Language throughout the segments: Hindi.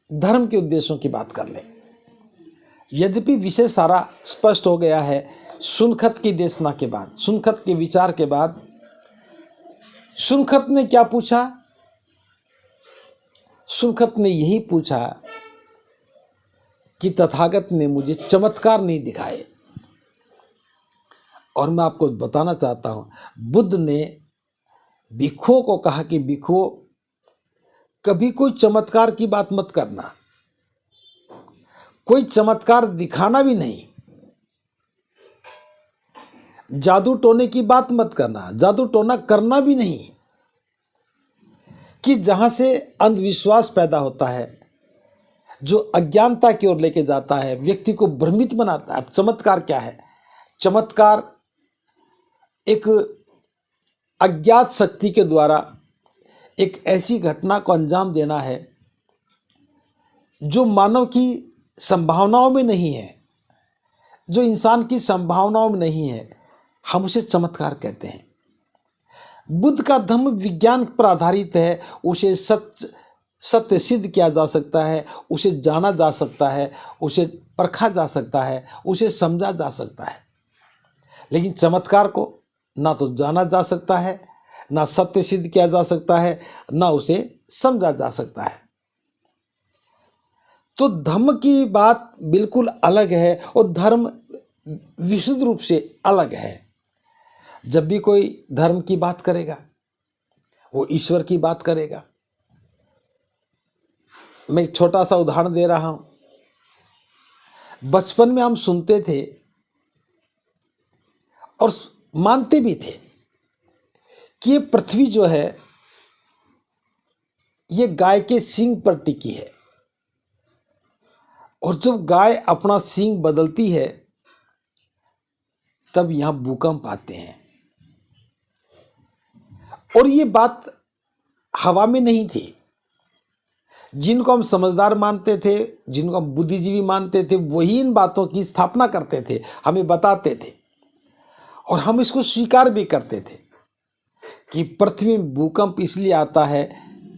धर्म के उद्देश्यों की बात कर लें। यद्यपि विषय सारा स्पष्ट हो गया है सुनखत की देशना के बाद, सुनखत के विचार के बाद। सुनखत ने क्या पूछा? सुनखत ने यही पूछा कि तथागत ने मुझे चमत्कार नहीं दिखाए। और मैं आपको बताना चाहता हूं, बुद्ध ने भिक्षुओं को कहा कि भिक्षुओं, कभी कोई चमत्कार की बात मत करना, कोई चमत्कार दिखाना भी नहीं, जादू टोने की बात मत करना, जादू टोना करना भी नहीं, कि जहां से अंधविश्वास पैदा होता है, जो अज्ञानता की ओर लेके जाता है, व्यक्ति को भ्रमित बनाता है। अब चमत्कार क्या है? चमत्कार एक अज्ञात शक्ति के द्वारा एक ऐसी घटना को अंजाम देना है जो मानव की संभावनाओं में नहीं है, जो इंसान की संभावनाओं में नहीं है, हम उसे चमत्कार कहते हैं। बुद्ध का धर्म विज्ञान पर आधारित है, उसे सत्य सिद्ध किया जा सकता है, उसे जाना जा सकता है, उसे परखा जा सकता है, उसे समझा जा सकता है। लेकिन चमत्कार को ना तो जाना जा सकता है, ना सत्य सिद्ध किया जा सकता है, ना उसे समझा जा सकता है। तो धर्म की बात बिल्कुल अलग है और धर्म विशुद्ध रूप से अलग है। जब भी कोई धर्म की बात करेगा वो ईश्वर की बात करेगा। मैं एक छोटा सा उदाहरण दे रहा हूं। बचपन में हम सुनते थे और मानते भी थे कि ये पृथ्वी जो है ये गाय के सींग पर टिकी है, और जब गाय अपना सींग बदलती है तब यहां भूकंप आते हैं। और ये बात हवा में नहीं थी। जिनको हम समझदार मानते थे, जिनको हम बुद्धिजीवी मानते थे, वही इन बातों की स्थापना करते थे, हमें बताते थे, और हम इसको स्वीकार भी करते थे कि पृथ्वी में भूकंप इसलिए आता है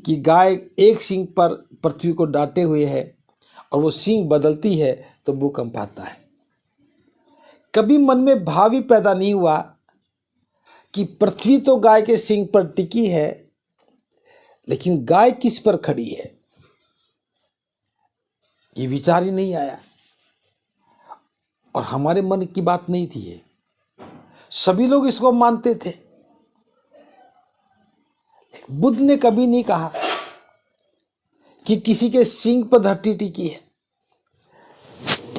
कि गाय एक सींग पर पृथ्वी को डांटे हुए है और वो सींग बदलती है तो भूकंप आता है। कभी मन में भाव ही पैदा नहीं हुआ कि पृथ्वी तो गाय के सींग पर टिकी है, लेकिन गाय किस पर खड़ी है, ये विचार ही नहीं आया। और हमारे मन की बात नहीं थी ये, सभी लोग इसको मानते थे। बुद्ध ने कभी नहीं कहा कि किसी के सींग पर धरती टिकी है।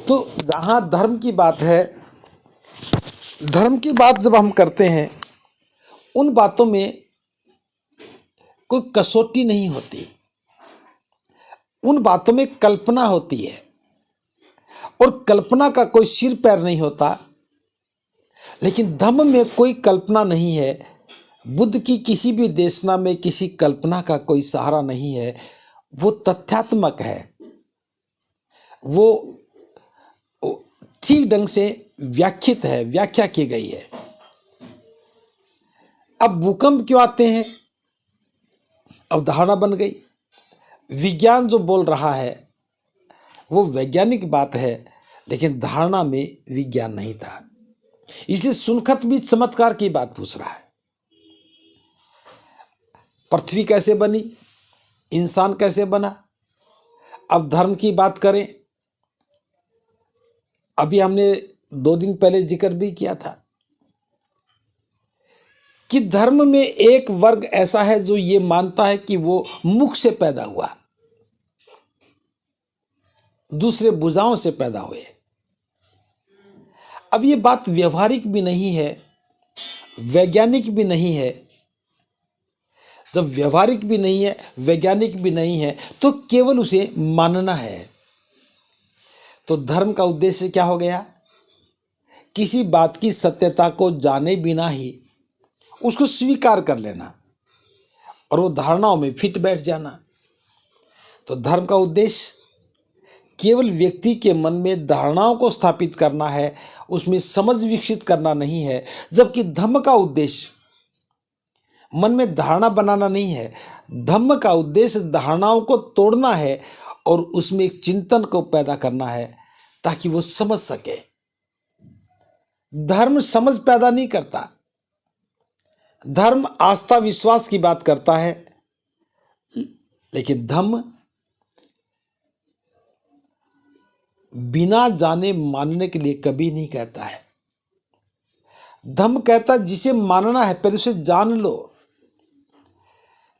तो जहां धर्म की बात है, धर्म की बात जब हम करते हैं, उन बातों में कोई कसौटी नहीं होती, उन बातों में कल्पना होती है, और कल्पना का कोई सिर पैर नहीं होता। लेकिन धम्म में कोई कल्पना नहीं है। बुद्ध की किसी भी देशना में किसी कल्पना का कोई सहारा नहीं है। वो तथ्यात्मक है, वो ठीक ढंग से व्याख्यात है, व्याख्या की गई है। अब भूकंप क्यों आते हैं? अब धारणा बन गई। विज्ञान जो बोल रहा है वो वैज्ञानिक बात है, लेकिन धारणा में विज्ञान नहीं था। इसलिए सुनखत भी चमत्कार की बात पूछ रहा है। पृथ्वी कैसे बनी, इंसान कैसे बना। अब धर्म की बात करें, अभी हमने 2 दिन पहले जिक्र भी किया था कि धर्म में एक वर्ग ऐसा है जो ये मानता है कि वो मुख से पैदा हुआ, दूसरे भुजाओं से पैदा हुए। अब ये बात व्यवहारिक भी नहीं है, वैज्ञानिक भी नहीं है। जब व्यवहारिक भी नहीं है, वैज्ञानिक भी नहीं है, तो केवल उसे मानना है। तो धर्म का उद्देश्य क्या हो गया? किसी बात की सत्यता को जाने बिना ही उसको स्वीकार कर लेना और वो धारणाओं में फिट बैठ जाना। तो धर्म का उद्देश्य केवल व्यक्ति के मन में धारणाओं को स्थापित करना है, उसमें समझ विकसित करना नहीं है। जबकि धम्म का उद्देश्य मन में धारणा बनाना नहीं है। धम्म का उद्देश्य धारणाओं को तोड़ना है और उसमें एक चिंतन को पैदा करना है ताकि वो समझ सके। धर्म समझ पैदा नहीं करता, धर्म आस्था विश्वास की बात करता है, लेकिन धर्म बिना जाने मानने के लिए कभी नहीं कहता है। धर्म कहता है जिसे मानना है पहले उसे जान लो,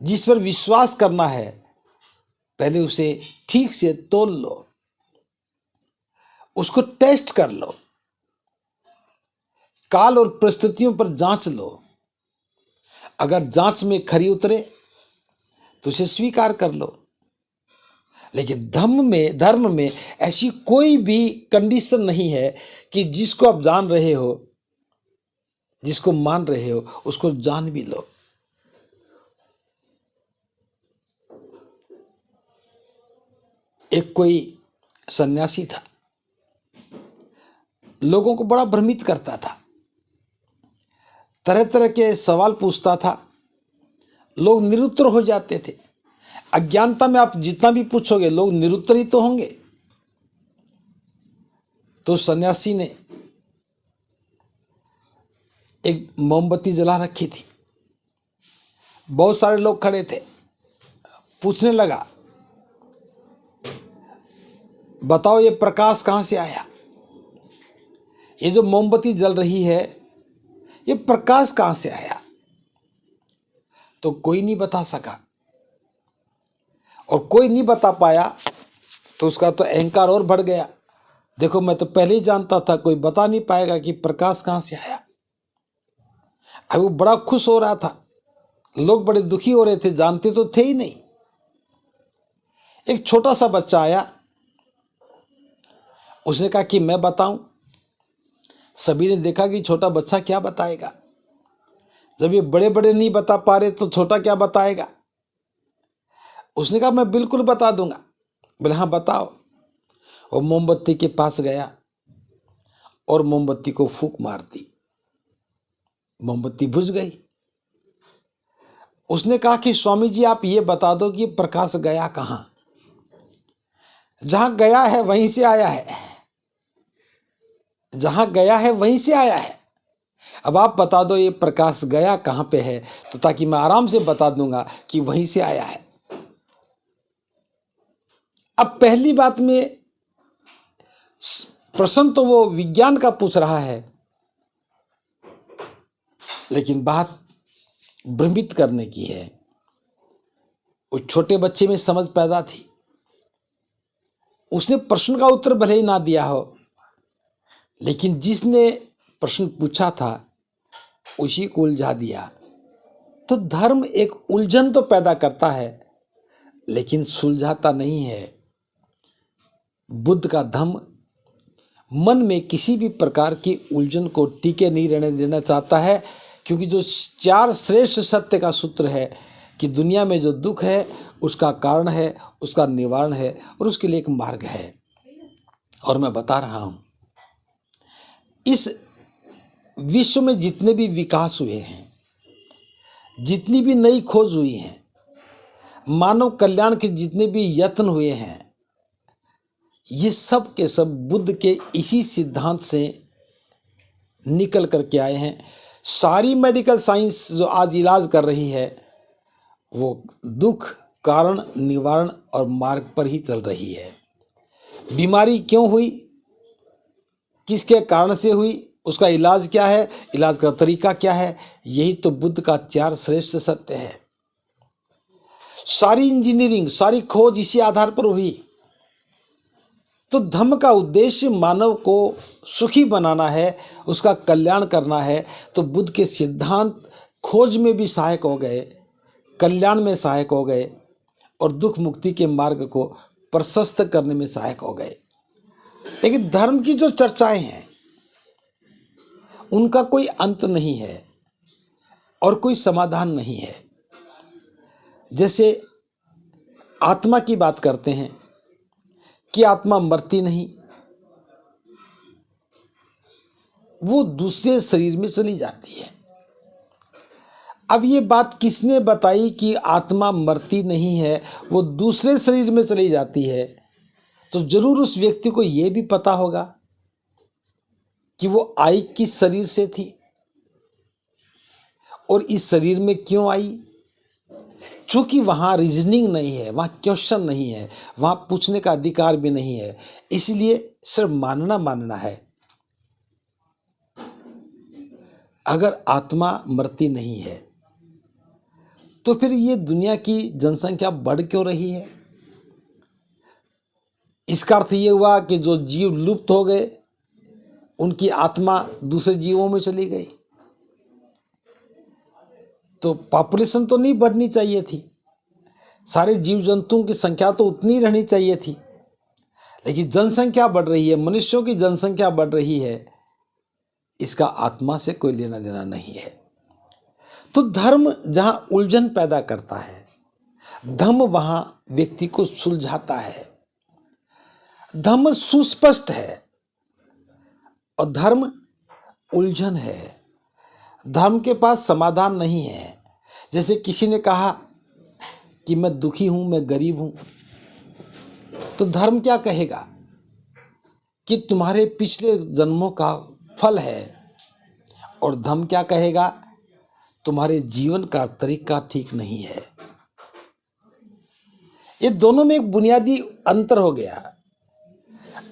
जिस पर विश्वास करना है पहले उसे ठीक से तोल लो, उसको टेस्ट कर लो, काल और परिस्थितियों पर जांच लो। अगर जांच में खरी उतरे तो उसे स्वीकार कर लो। लेकिन धर्म में ऐसी कोई भी कंडीशन नहीं है कि जिसको आप जान रहे हो, जिसको मान रहे हो, उसको जान भी लो। एक कोई सन्यासी था, लोगों को बड़ा भ्रमित करता था, तरह तरह के सवाल पूछता था, लोग निरुत्तर हो जाते थे। अज्ञानता में आप जितना भी पूछोगे लोग निरुत्तर ही तो होंगे। तो सन्यासी ने एक मोमबत्ती जला रखी थी, बहुत सारे लोग खड़े थे, पूछने लगा, बताओ ये प्रकाश कहां से आया? ये जो मोमबत्ती जल रही है ये प्रकाश कहां से आया? तो कोई नहीं बता सका, और कोई नहीं बता पाया तो उसका तो अहंकार और बढ़ गया। देखो मैं तो पहले ही जानता था कोई बता नहीं पाएगा कि प्रकाश कहां से आया। अब वो बड़ा खुश हो रहा था, लोग बड़े दुखी हो रहे थे, जानते तो थे ही नहीं। एक छोटा सा बच्चा आया, उसने कहा कि मैं बताऊं। सभी ने देखा कि छोटा बच्चा क्या बताएगा, जब ये बड़े बड़े नहीं बता पा रहे तो छोटा क्या बताएगा। उसने कहा मैं बिल्कुल बता दूंगा। बोले हाँ बताओ। वो मोमबत्ती के पास गया और मोमबत्ती को फूंक मार दी, मोमबत्ती बुझ गई। उसने कहा कि स्वामी जी आप ये बता दो कि प्रकाश गया कहां? जहां गया है वहीं से आया है, जहां गया है वहीं से आया है। अब आप बता दो ये प्रकाश गया कहां पे है, तो ताकि मैं आराम से बता दूंगा कि वहीं से आया है। अब पहली बात में प्रश्न तो वो विज्ञान का पूछ रहा है, लेकिन बात भ्रमित करने की है। उस छोटे बच्चे में समझ पैदा थी, उसने प्रश्न का उत्तर भले ही ना दिया हो, लेकिन जिसने प्रश्न पूछा था उसी को उलझा दिया। तो धर्म एक उलझन तो पैदा करता है लेकिन सुलझाता नहीं है। बुद्ध का धम्म मन में किसी भी प्रकार की उलझन को टिके नहीं रहने देना चाहता है, क्योंकि जो 4 श्रेष्ठ सत्य का सूत्र है कि दुनिया में जो दुख है उसका कारण है, उसका निवारण है और उसके लिए एक मार्ग है। और मैं बता रहा हूं, इस विश्व में जितने भी विकास हुए हैं, जितनी भी नई खोज हुई है, मानव कल्याण के जितने भी यत्न हुए हैं, ये सब के सब बुद्ध के इसी सिद्धांत से निकल करके आए हैं। सारी मेडिकल साइंस जो आज इलाज कर रही है वो दुख, कारण, निवारण और मार्ग पर ही चल रही है। बीमारी क्यों हुई, किसके कारण से हुई, उसका इलाज क्या है, इलाज का तरीका क्या है, यही तो बुद्ध का 4 श्रेष्ठ सत्य है। सारी इंजीनियरिंग, सारी खोज इसी आधार पर हुई। तो धम्म का उद्देश्य मानव को सुखी बनाना है, उसका कल्याण करना है। तो बुद्ध के सिद्धांत खोज में भी सहायक हो गए, कल्याण में सहायक हो गए और दुख मुक्ति के मार्ग को प्रशस्त करने में सहायक हो गए। लेकिन धर्म की जो चर्चाएं हैं उनका कोई अंत नहीं है और कोई समाधान नहीं है। जैसे आत्मा की बात करते हैं कि आत्मा मरती नहीं, वो दूसरे शरीर में चली जाती है। अब ये बात किसने बताई कि आत्मा मरती नहीं है, वो दूसरे शरीर में चली जाती है? तो जरूर उस व्यक्ति को ये भी पता होगा कि वो आई किस शरीर से थी और इस शरीर में क्यों आई। चूंकि वहां रीजनिंग नहीं है, वहां क्वेश्चन नहीं है, वहां पूछने का अधिकार भी नहीं है, इसलिए सिर्फ मानना है। अगर आत्मा मरती नहीं है तो फिर ये दुनिया की जनसंख्या बढ़ क्यों रही है? इसका अर्थ ये हुआ कि जो जीव लुप्त हो गए उनकी आत्मा दूसरे जीवों में चली गई। तो पॉपुलेशन तो नहीं बढ़नी चाहिए थी, सारे जीव जंतुओं की संख्या तो उतनी रहनी चाहिए थी, लेकिन जनसंख्या बढ़ रही है, मनुष्यों की जनसंख्या बढ़ रही है, इसका आत्मा से कोई लेना देना नहीं है। तो धर्म जहां उलझन पैदा करता है, धर्म वहां व्यक्ति को सुलझाता है। धर्म सुस्पष्ट है और धर्म उलझन है। धर्म के पास समाधान नहीं है। जैसे किसी ने कहा कि मैं दुखी हूं, मैं गरीब हूं, तो धर्म क्या कहेगा कि तुम्हारे पिछले जन्मों का फल है, और धर्म क्या कहेगा तुम्हारे जीवन का तरीका ठीक नहीं है। ये दोनों में एक बुनियादी अंतर हो गया।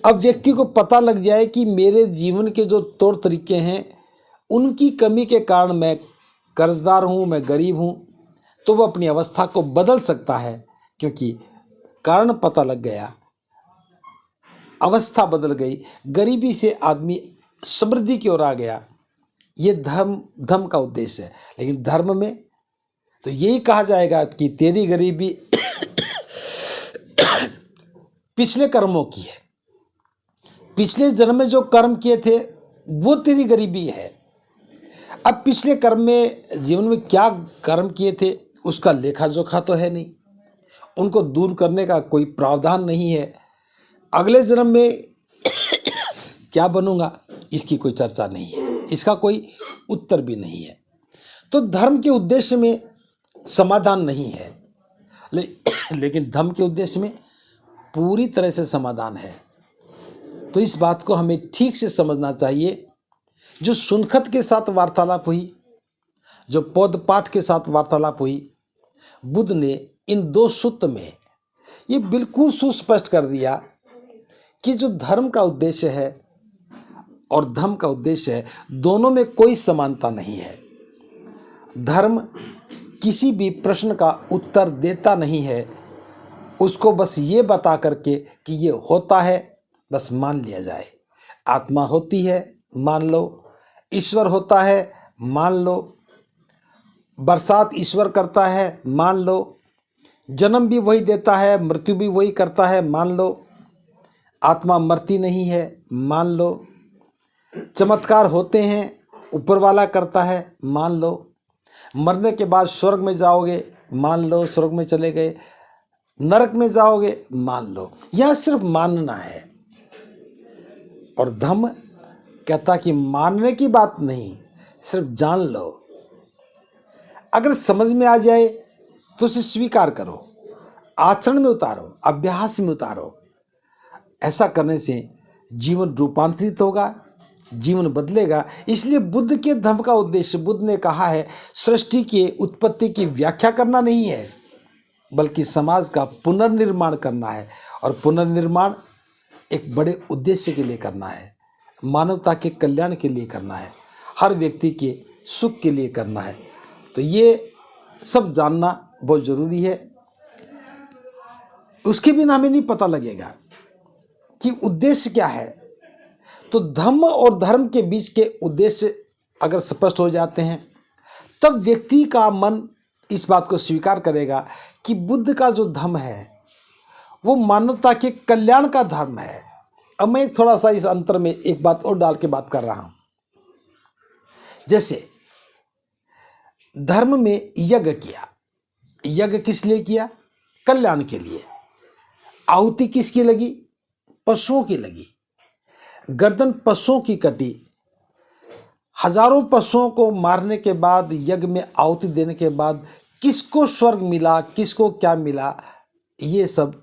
अब व्यक्ति को पता लग जाए कि मेरे जीवन के जो तौर तरीके हैं उनकी कमी के कारण मैं कर्जदार हूं, मैं गरीब हूं, तो वो अपनी अवस्था को बदल सकता है, क्योंकि कारण पता लग गया, अवस्था बदल गई, गरीबी से आदमी समृद्धि की ओर आ गया। ये धर्म का उद्देश्य है। लेकिन धर्म में तो यही कहा जाएगा कि तेरी गरीबी पिछले कर्मों की है, पिछले जन्म में जो कर्म किए थे वो तेरी गरीबी है। अब पिछले कर्म में, जीवन में क्या कर्म किए थे उसका लेखा जोखा तो है नहीं, उनको दूर करने का कोई प्रावधान नहीं है। अगले जन्म में क्या बनूंगा इसकी कोई चर्चा नहीं है, इसका कोई उत्तर भी नहीं है। तो धर्म के उद्देश्य में समाधान नहीं है, लेकिन धर्म के उद्देश्य में पूरी तरह से समाधान है। तो इस बात को हमें ठीक से समझना चाहिए। जो सुनखत के साथ वार्तालाप हुई, जो पौध पाठ के साथ वार्तालाप हुई, बुद्ध ने इन दो सूत्र में ये बिल्कुल सुस्पष्ट कर दिया कि जो धर्म का उद्देश्य है और धर्म का उद्देश्य है, दोनों में कोई समानता नहीं है। धर्म किसी भी प्रश्न का उत्तर देता नहीं है, उसको बस ये बता करके कि ये होता है, बस मान लिया जाए। आत्मा होती है, मान लो। ईश्वर होता है, मान लो। बरसात ईश्वर करता है, मान लो। जन्म भी वही देता है, मृत्यु भी वही करता है, मान लो। आत्मा मरती नहीं है, मान लो। चमत्कार होते हैं, ऊपर वाला करता है, मान लो। मरने के बाद स्वर्ग में जाओगे, मान लो, स्वर्ग में चले गए। नरक में जाओगे, मान लो। यह सिर्फ मानना है। और धम्म कहता कि मानने की बात नहीं, सिर्फ जान लो। अगर समझ में आ जाए तो उसे स्वीकार करो, आचरण में उतारो, अभ्यास में उतारो। ऐसा करने से जीवन रूपांतरित होगा, जीवन बदलेगा। इसलिए बुद्ध के धर्म का उद्देश्य, बुद्ध ने कहा है, सृष्टि के उत्पत्ति की व्याख्या करना नहीं है, बल्कि समाज का पुनर्निर्माण करना है। और पुनर्निर्माण एक बड़े उद्देश्य के लिए करना है, मानवता के कल्याण के लिए करना है, हर व्यक्ति के सुख के लिए करना है। तो ये सब जानना बहुत ज़रूरी है। उसके बिना हमें नहीं पता लगेगा कि उद्देश्य क्या है। तो धम्म और धर्म के बीच के उद्देश्य अगर स्पष्ट हो जाते हैं, तब व्यक्ति का मन इस बात को स्वीकार करेगा कि बुद्ध का जो धर्म है वो मानवता के कल्याण का धर्म है। अब मैं थोड़ा सा इस अंतर में एक बात और डाल के बात कर रहा हूं। जैसे धर्म में यज्ञ किया, यज्ञ किस लिए किया? कल्याण के लिए। आहुति किसकी लगी? पशुओं की लगी। गर्दन पशुओं की कटी, हजारों पशुओं को मारने के बाद, यज्ञ में आहुति देने के बाद किसको स्वर्ग मिला, किसको क्या मिला, ये सब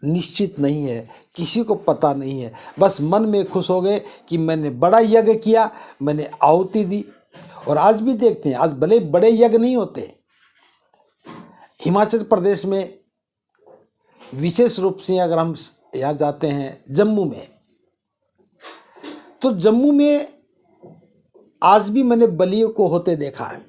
निश्चित नहीं है, किसी को पता नहीं है। बस मन में खुश हो गए कि मैंने बड़ा यज्ञ किया, मैंने आहुति दी। और आज भी देखते हैं, आज भले बड़े यज्ञ नहीं होते। हिमाचल प्रदेश में विशेष रूप से अगर हम यहाँ जाते हैं जम्मू में, तो जम्मू में आज भी मैंने बलियों को होते देखा है।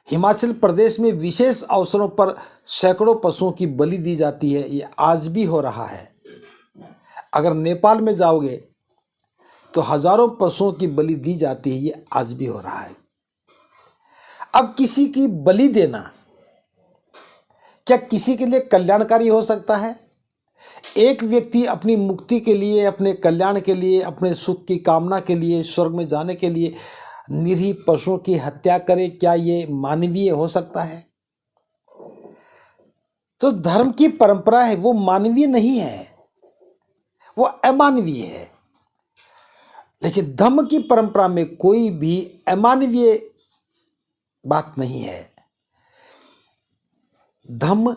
हिमाचल प्रदेश में विशेष अवसरों पर सैकड़ों पशुओं की बलि दी जाती है, ये आज भी हो रहा है। अगर नेपाल में जाओगे तो हजारों पशुओं की बलि दी जाती है, ये आज भी हो रहा है। अब किसी की बलि देना क्या किसी के लिए कल्याणकारी हो सकता है? एक व्यक्ति अपनी मुक्ति के लिए, अपने कल्याण के लिए, अपने सुख की कामना के लिए, स्वर्ग में जाने के लिए निरीह पशुओं की हत्या करे, क्या ये मानवीय हो सकता है? तो धर्म की परंपरा है वो मानवीय नहीं है, वो अमानवीय है। लेकिन धर्म की परंपरा में कोई भी अमानवीय बात नहीं है। धर्म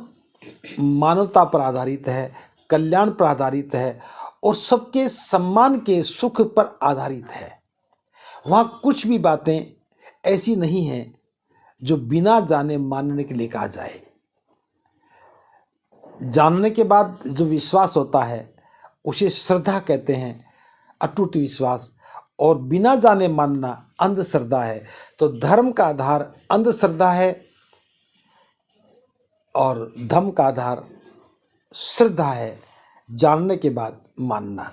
मानवता पर आधारित है, कल्याण पर आधारित है और सबके सम्मान के सुख पर आधारित है। वहाँ कुछ भी बातें ऐसी नहीं हैं जो बिना जाने मानने के लिए कहा जाए। जानने के बाद जो विश्वास होता है उसे श्रद्धा कहते हैं, अटूट विश्वास। और बिना जाने मानना अंधश्रद्धा है। तो धर्म का आधार अंधश्रद्धा है और धर्म का आधार श्रद्धा है, जानने के बाद मानना।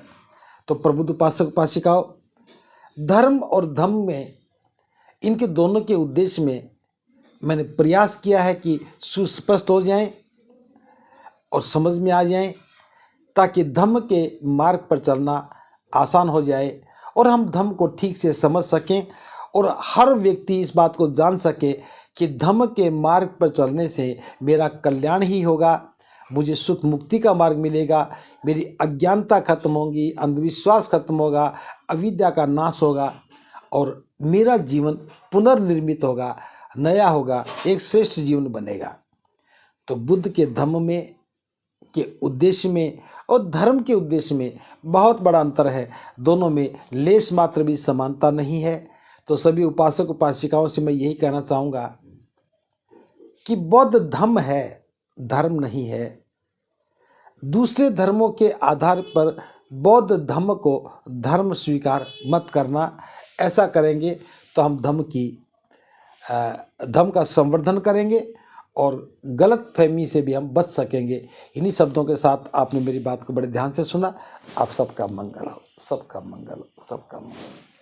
तो प्रबुद्ध उपासक उपासिकाओं, धर्म और धम्म में, इनके दोनों के उद्देश्य में मैंने प्रयास किया है कि सुस्पष्ट हो जाएं और समझ में आ जाएं, ताकि धम्म के मार्ग पर चलना आसान हो जाए और हम धम्म को ठीक से समझ सकें और हर व्यक्ति इस बात को जान सके कि धम्म के मार्ग पर चलने से मेरा कल्याण ही होगा, मुझे सुख मुक्ति का मार्ग मिलेगा, मेरी अज्ञानता खत्म होगी, अंधविश्वास खत्म होगा, अविद्या का नाश होगा और मेरा जीवन पुनर्निर्मित होगा, नया होगा, एक श्रेष्ठ जीवन बनेगा। तो बुद्ध के धम्म में के उद्देश्य में और धर्म के उद्देश्य में बहुत बड़ा अंतर है। दोनों में लेश मात्र भी समानता नहीं है। तो सभी उपासक उपासिकाओं से मैं यही कहना चाहूँगा कि बौद्ध धम्म है, धर्म नहीं है। दूसरे धर्मों के आधार पर बौद्ध धम्म को धर्म स्वीकार मत करना। ऐसा करेंगे तो हम धम्म का संवर्धन करेंगे और गलत फहमी से भी हम बच सकेंगे। इन्हीं शब्दों के साथ आपने मेरी बात को बड़े ध्यान से सुना। आप सबका मंगल हो, सबका मंगल हो, सबका मंगल।